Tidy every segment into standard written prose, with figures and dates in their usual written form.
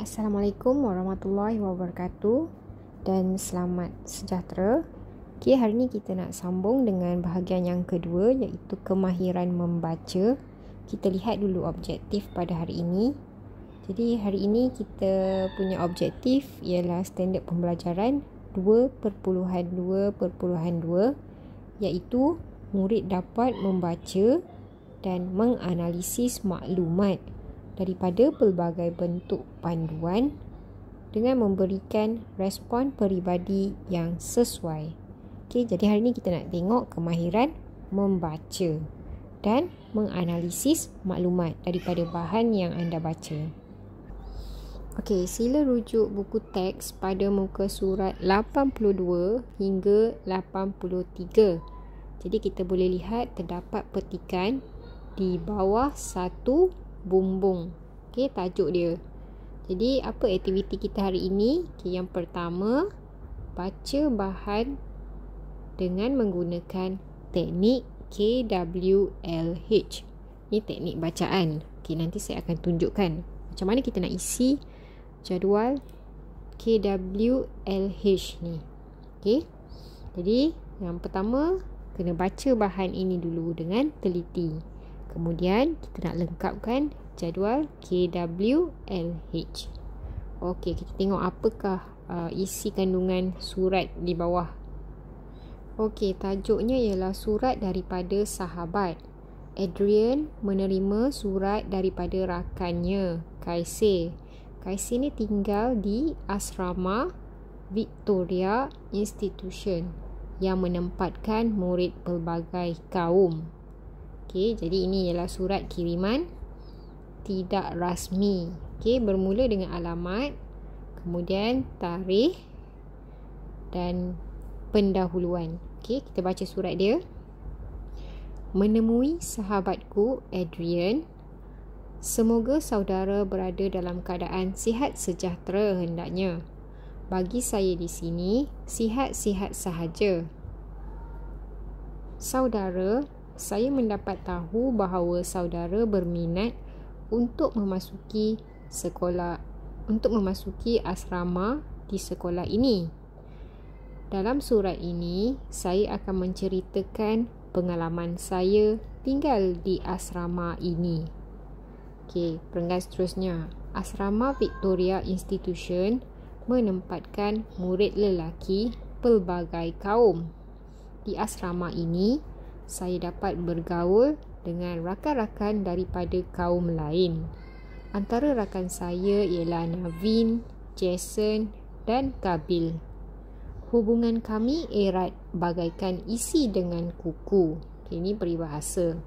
Assalamualaikum warahmatullahi wabarakatuh dan selamat sejahtera. Okay, hari ni kita nak sambung dengan bahagian yang kedua, iaitu kemahiran membaca. Kita lihat dulu objektif pada hari ini. Jadi hari ini kita punya objektif ialah standard pembelajaran 2.2.2, iaitu murid dapat membaca dan menganalisis maklumat daripada pelbagai bentuk panduan dengan memberikan respon peribadi yang sesuai. Okey, jadi hari ini kita nak tengok kemahiran membaca dan menganalisis maklumat daripada bahan yang anda baca. Okey, sila rujuk buku teks pada muka surat 82 hingga 83. Jadi kita boleh lihat terdapat petikan di bawah satu bumbung. Okey, tajuk dia. Jadi apa aktiviti kita hari ini? Okay, yang pertama, baca bahan dengan menggunakan teknik KWLH. Ini teknik bacaan. Okey, nanti saya akan tunjukkan macam mana kita nak isi jadual KWLH ni. Okey. Jadi yang pertama, kena baca bahan ini dulu dengan teliti. Kemudian kita nak lengkapkan jadual KWLH. Okey, kita tengok apakah isi kandungan surat di bawah. Okey, tajuknya ialah surat daripada sahabat. Adrian menerima surat daripada rakannya, Kaisir. Kaisir ni tinggal di asrama Victoria Institution yang menempatkan murid pelbagai kaum. Okey, jadi ini ialah surat kiriman tidak rasmi. Okey, bermula dengan alamat, kemudian tarikh dan pendahuluan. Okey, kita baca surat dia. Menemui sahabatku Adrian. Semoga saudara berada dalam keadaan sihat sejahtera hendaknya. Bagi saya di sini, sihat-sihat sahaja. Saudara, saya mendapat tahu bahawa saudara berminat untuk memasuki asrama di sekolah ini. Dalam surat ini, saya akan menceritakan pengalaman saya tinggal di asrama ini. Okey, perenggan seterusnya. Asrama Victoria Institution menempatkan murid lelaki pelbagai kaum. Di asrama ini, saya dapat bergaul dengan rakan-rakan daripada kaum lain. Antara rakan saya ialah Navin, Jason dan Kabil. Hubungan kami erat bagaikan isi dengan kuku. Ini peribahasa.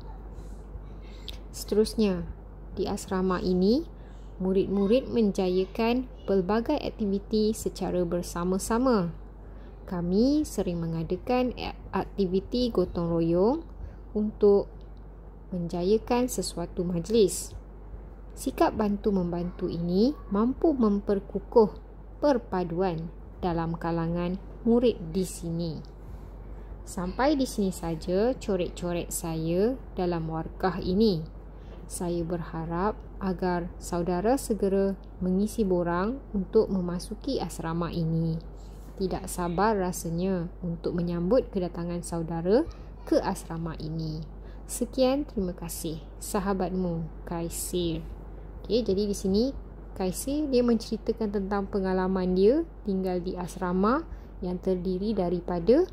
Seterusnya, di asrama ini, murid-murid menjayakan pelbagai aktiviti secara bersama-sama. Kami sering mengadakan aktiviti gotong royong untuk menjayakan sesuatu majlis. Sikap bantu-membantu ini mampu memperkukuh perpaduan dalam kalangan murid di sini. Sampai di sini saja coret-coret saya dalam warkah ini. Saya berharap agar saudara segera mengisi borang untuk memasuki asrama ini. Tidak sabar rasanya untuk menyambut kedatangan saudara ke asrama ini. Sekian, terima kasih. Sahabatmu, Kaisir. Okey, jadi di sini Kaisir dia menceritakan tentang pengalaman dia tinggal di asrama yang terdiri daripada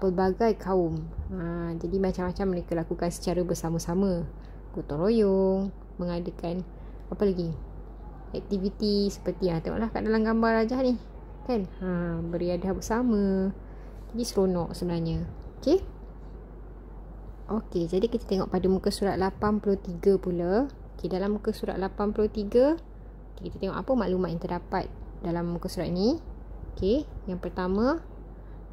pelbagai kaum. Jadi macam-macam mereka lakukan secara bersama-sama. Gotong royong, mengadakan apa lagi? Aktiviti seperti tengoklah kat dalam gambar Rajah ni. Kan? Beriadah bersama. Jadi seronok sebenarnya. Okey. Okey, jadi kita tengok pada muka surat 83 pula. Okey, dalam muka surat 83, kita tengok apa maklumat yang terdapat dalam muka surat ni. Okey, yang pertama,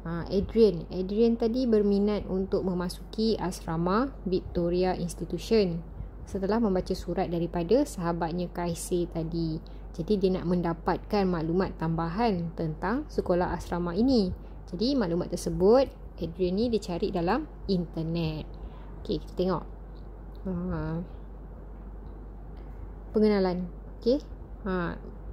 Adrian tadi berminat untuk memasuki asrama Victoria Institution setelah membaca surat daripada sahabatnya Kaisir tadi. Jadi dia nak mendapatkan maklumat tambahan tentang sekolah asrama ini. Jadi maklumat tersebut Adrian ni dia cari dalam internet. Okey, kita tengok pengenalan. Okey,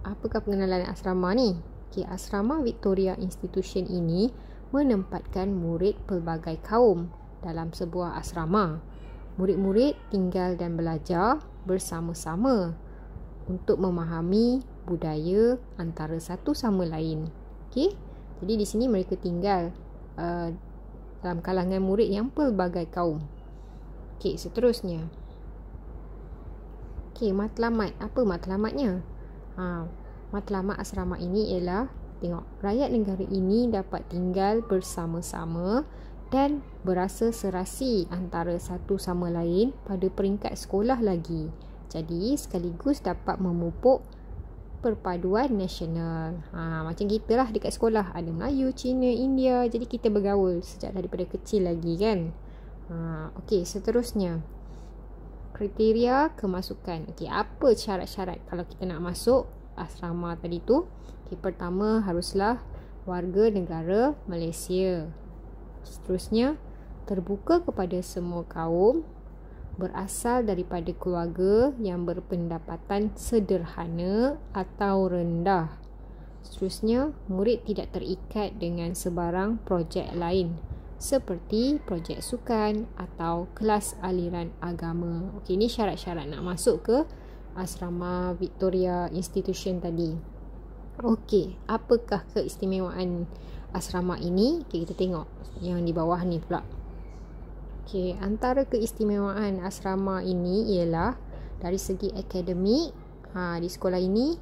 apakah pengenalan asrama ni? Okey, asrama Victoria Institution ini menempatkan murid pelbagai kaum dalam sebuah asrama. Murid-murid tinggal dan belajar bersama-sama untuk memahami budaya antara satu sama lain. Okey, jadi di sini mereka tinggal dalam kalangan murid yang pelbagai kaum. Okey, seterusnya. Okey, matlamat. Apa matlamatnya? Matlamat asrama ini ialah, tengok, rakyat negara ini dapat tinggal bersama-sama dan berasa serasi antara satu sama lain pada peringkat sekolah lagi. Jadi sekaligus dapat memupuk perpaduan nasional. Macam kita lah dekat sekolah, ada Melayu, Cina, India. Jadi kita bergaul sejak daripada kecil lagi kan. Okey, seterusnya. Kriteria kemasukan. Okey, apa syarat-syarat kalau kita nak masuk asrama tadi tu? Okey, pertama haruslah warga negara Malaysia. Seterusnya, terbuka kepada semua kaum, berasal daripada keluarga yang berpendapatan sederhana atau rendah. Seterusnya, murid tidak terikat dengan sebarang projek lain seperti projek sukan atau kelas aliran agama. Okey, ini syarat-syarat nak masuk ke asrama Victoria Institution tadi. Okey, apakah keistimewaan asrama ini? Okey, kita tengok yang di bawah ni pula. Okey, antara keistimewaan asrama ini ialah dari segi akademik. Di sekolah ini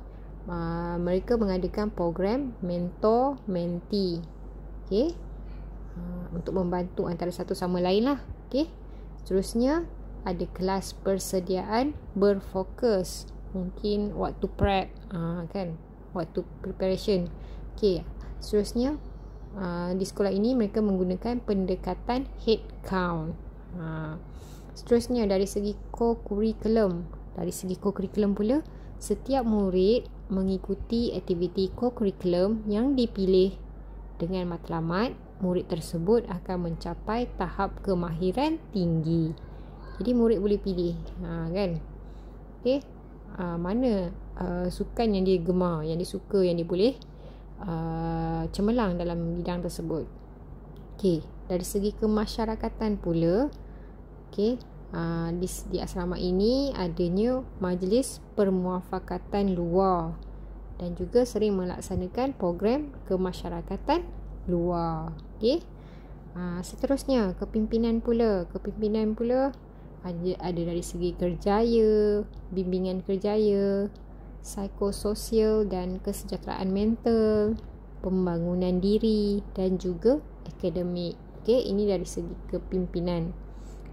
mereka mengadakan program mentor-mentee. Okey, untuk membantu antara satu sama lain lah. Okey, seterusnya ada kelas persediaan berfokus. Mungkin waktu prep, kan, waktu preparation. Okey, seterusnya di sekolah ini mereka menggunakan pendekatan head count. Seterusnya dari segi co-curriculum. Dari segi co-curriculum pula, setiap murid mengikuti aktiviti co-curriculum yang dipilih. Dengan matlamat, murid tersebut akan mencapai tahap kemahiran tinggi. Jadi murid boleh pilih, kan? Okey, mana sukan yang dia gemar, yang dia suka, yang dia boleh cemerlang dalam bidang tersebut. Okey, dari segi kemasyarakatan pula, okey, di asrama ini adanya majlis permuafakatan luar dan juga sering melaksanakan program kemasyarakatan luar. Okey, seterusnya kepimpinan pula. Kepimpinan pula ada dari segi kerjaya, bimbingan kerjaya, psikososial dan kesejahteraan mental, pembangunan diri dan juga akademik. Okey, ini dari segi kepimpinan.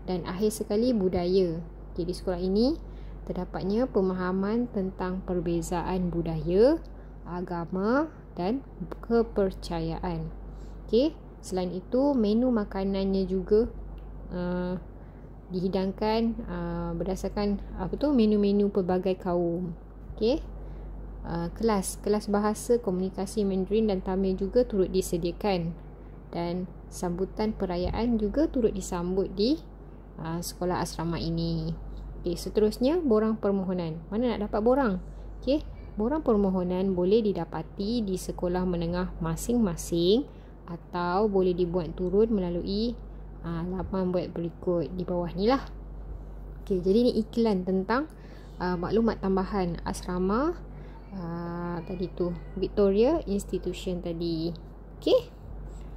Dan akhir sekali budaya. Okey, di sekolah ini terdapatnya pemahaman tentang perbezaan budaya, agama dan kepercayaan. Okey, selain itu menu makanannya juga dihidangkan berdasarkan menu-menu pelbagai kaum. Okey, kelas bahasa komunikasi Mandarin dan Tamil juga turut disediakan, dan sambutan perayaan juga turut disambut di sekolah asrama ini. Okey, seterusnya borang permohonan. Mana nak dapat borang? Okey, borang permohonan boleh didapati di sekolah menengah masing-masing atau boleh dibuat turun melalui laman web berikut di bawah ni lah. Okey, jadi ni iklan tentang maklumat tambahan asrama tadi tu, Victoria Institution tadi.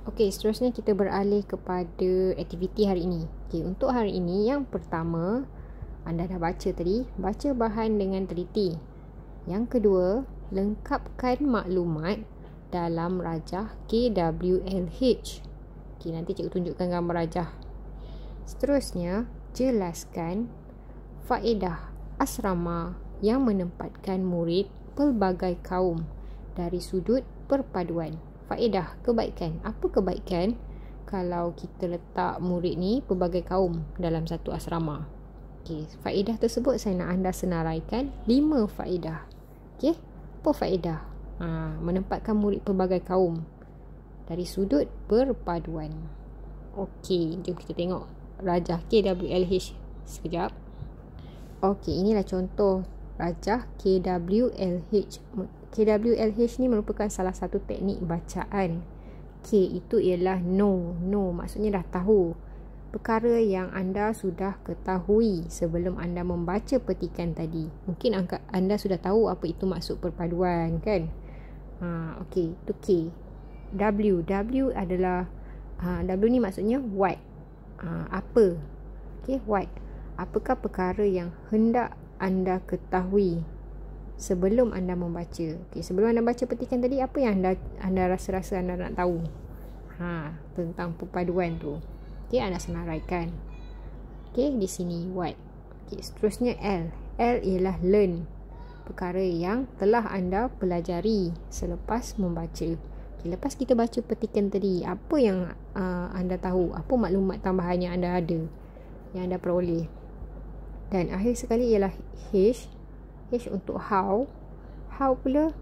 Okey, seterusnya kita beralih kepada aktiviti hari ini. Okey, untuk hari ini yang pertama, anda dah baca tadi, baca bahan dengan teliti. Yang kedua, lengkapkan maklumat dalam rajah KWLH. Okey, nanti cikgu tunjukkan gambar rajah. Seterusnya, jelaskan faedah asrama yang menempatkan murid pelbagai kaum dari sudut perpaduan. Faedah, kebaikan. Apa kebaikan kalau kita letak murid ni pelbagai kaum dalam satu asrama? Okey, faedah tersebut saya nak anda senaraikan 5 faedah. Okey, apa faedah? Menempatkan murid pelbagai kaum dari sudut perpaduan. Okey, jom kita tengok rajah KWLH sekejap. Okey, inilah contoh Rajah KWLH. KWLH ni merupakan salah satu teknik bacaan. K itu ialah know. Maksudnya dah tahu. Perkara yang anda sudah ketahui sebelum anda membaca petikan tadi. Mungkin anda sudah tahu apa itu maksud perpaduan, kan? Okey, itu K. W adalah W ni maksudnya what. Apa. Okey, what. Apakah perkara yang hendak anda ketahui sebelum anda membaca. Okey, sebelum anda baca petikan tadi, apa yang anda rasa-rasa anda nak tahu tentang perpaduan tu. Okey, anda senaraikan. Okey, di sini what. Okey, seterusnya L. L ialah learn. Perkara yang telah anda pelajari selepas membaca. Okey, lepas kita baca petikan tadi, apa yang anda tahu? Apa maklumat tambahan yang anda ada, yang anda peroleh? Dan akhir sekali ialah H. H untuk how. How pula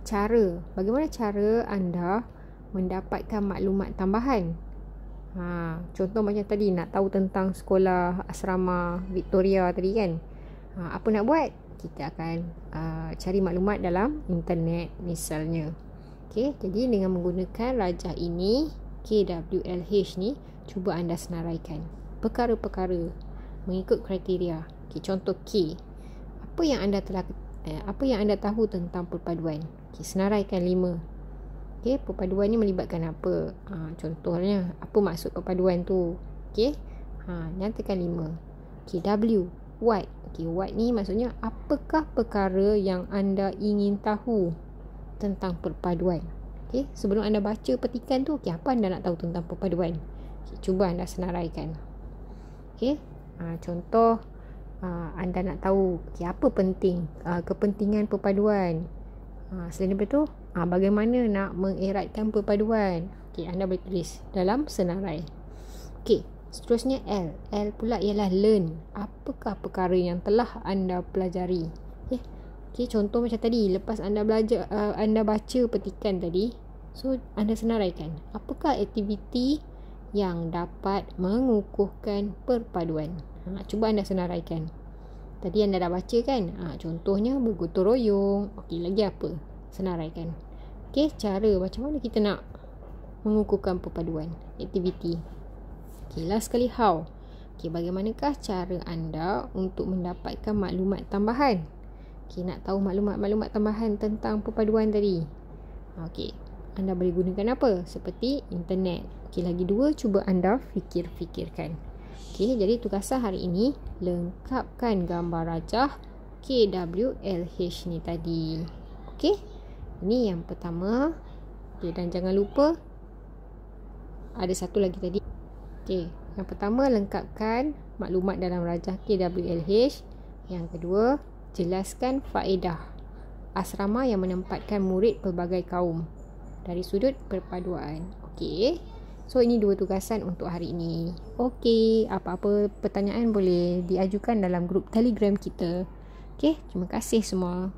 cara. Bagaimana cara anda mendapatkan maklumat tambahan? Contoh macam tadi, nak tahu tentang sekolah asrama Victoria tadi, kan? Apa nak buat? Kita akan cari maklumat dalam internet misalnya. Okey, jadi dengan menggunakan rajah ini, KWLH ni, cuba anda senaraikan perkara-perkara mengikut kriteria. Okey, contoh K. Apa yang anda tahu tentang perpaduan? Okey, senaraikan 5. Okey, perpaduan ni melibatkan apa? Contohnya, apa maksud perpaduan tu? Okey, nyatakan 5. Okey, W. What. Okey, what ni maksudnya apakah perkara yang anda ingin tahu tentang perpaduan? Okey, sebelum anda baca petikan tu, okey, apa anda nak tahu tentang perpaduan? Okey, cuba anda senaraikan. Okey, contoh anda nak tahu apa penting kepentingan perpaduan. Selain daripada tu, bagaimana nak mengeratkan perpaduan. Okey, anda boleh tulis dalam senarai. Okey, seterusnya L. L pula ialah learn. Apakah perkara yang telah anda pelajari? Okey, contoh macam tadi, lepas anda belajar, anda baca petikan tadi, so anda senaraikan apakah aktiviti yang dapat mengukuhkan perpaduan. Cuba anda senaraikan. Tadi anda dah baca, kan? Contohnya bergotong royong. Okey, lagi apa? Senaraikan. Okey, cara macam mana kita nak mengukuhkan perpaduan, aktiviti. Okey, last sekali how. Okey, bagaimanakah cara anda untuk mendapatkan maklumat tambahan? Okey, nak tahu maklumat tambahan tentang perpaduan tadi. Okey, anda boleh gunakan apa? Seperti internet. Okey, lagi 2, cuba anda fikirkan. Okey, jadi tugasan hari ini, lengkapkan gambar rajah KWLH ni tadi. Okey, ini yang pertama. Okey, dan jangan lupa ada satu lagi tadi. Okey, yang pertama, lengkapkan maklumat dalam rajah KWLH. Yang kedua, jelaskan faedah asrama yang menempatkan murid pelbagai kaum dari sudut perpaduan. Okey, so ini 2 tugasan untuk hari ini. Okey, apa-apa pertanyaan boleh diajukan dalam grup Telegram kita. Okey, terima kasih semua.